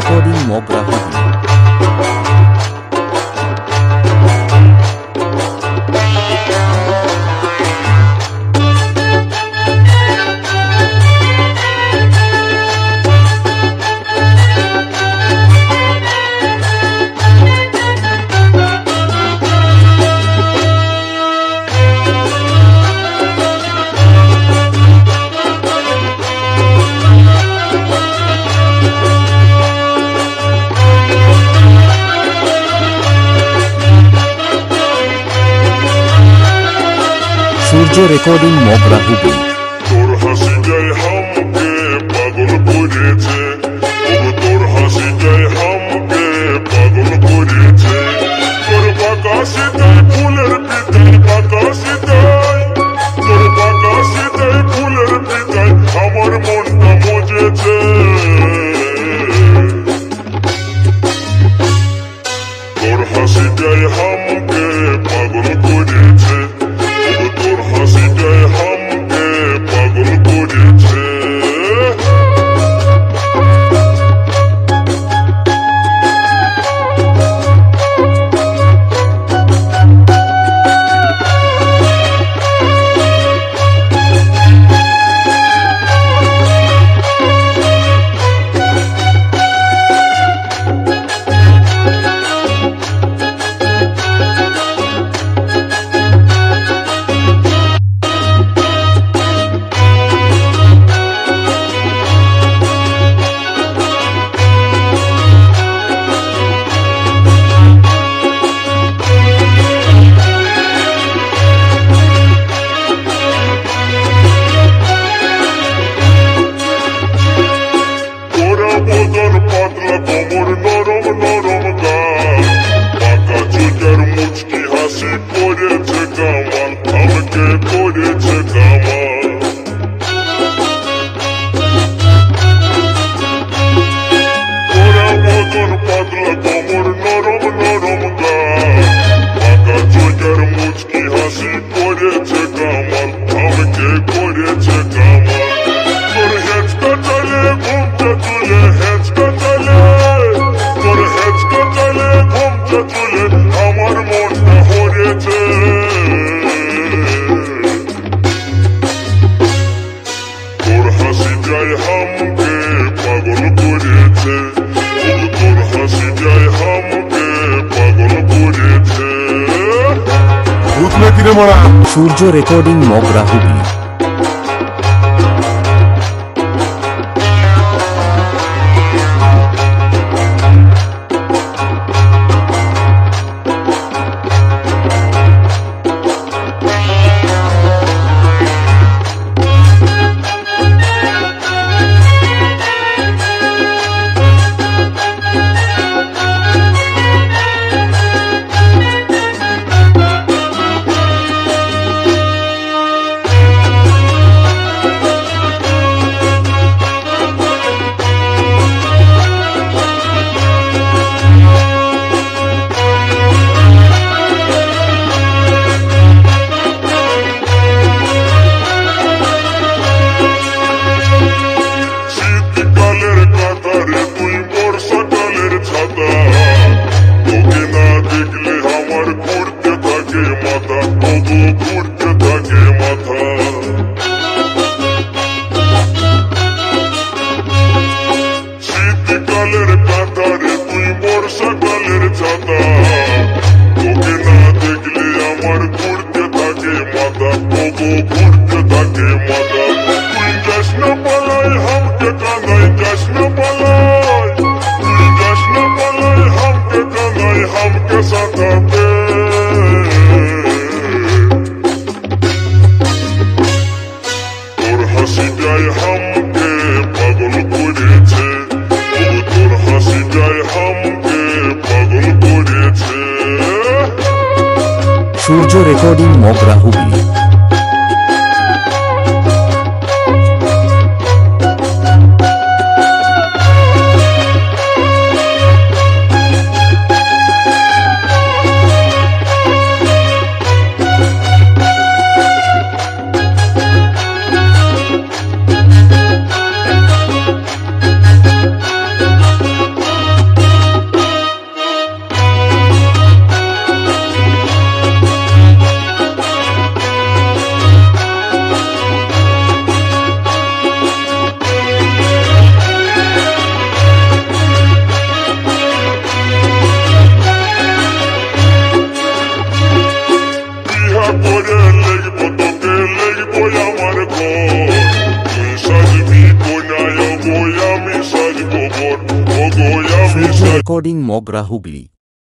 recording Mogra Hubli. Surjo recording Mogra Hubli. তোর হাসিটাই হামকে পাগল করেছে, ওগো তোর হাসিটাই হামকে পাগল করেছে। তোর বাঁকাশিটাই ফুলের পিতাই, বাঁকাশিটাই তোর বাঁকাশিটাই ফুলের পিতাই আমার মনটা মজেছে। তোর হাসিটাই হামকে পাগল করেছে, ওগো তোর হাসিটাই হামকে পাগল করেছে। পাতলা কোমর নরম নরম গাল, পাকা চুটার মুচকি হাসি করেছে কামাল, আমাকে করেছে কামাল। ওরা বদন পাতলা কোমর নরম নরম গাল, পাকা চুটার মুচকি হাসি করেছে কামাল, আমাকে করেছে কামাল। তোর হেঁচকা চলে ঘুমটা তুলে, হেঁচকা চলে তোর হেঁচকা চলে ঘুমটা তুলে আমার মনটা হরেছে। তোর হাসিটাই হামকে পাগল করেছে, ওগো তোর হাসিটাই হামকে পাগল করেছে। ভূত নাকি রে মারা? Surjo recording Mogra Hubli. শীতকালের কাতারে তুই বর্ষাকালের ছাতা, তোকে না দেখলে আমার ঘুরতে থাকে মাথা, ওগো ঘুরতে থাকে মাথা। শীতকালের কাতারে তুই বর্ষাকালের ছাতা, তোকে না দেখলে আমার ঘুরতে থাকে মাথা, ওগো ঘুরতে থাকে মাথা। তুই যাস না পালাই হামকে কাঁদাই, যাস না পালাই তুই যাস না পালাই হামকে কাঁদাই, হামকে সাঁতাতে। তোর হাসিটাই হামকে পাগল করেছে, ওগো তোর হাসিটাই হামকে পাগল করেছে। Surjo recording Mogra Hubli. Recording Mogra Hooghly.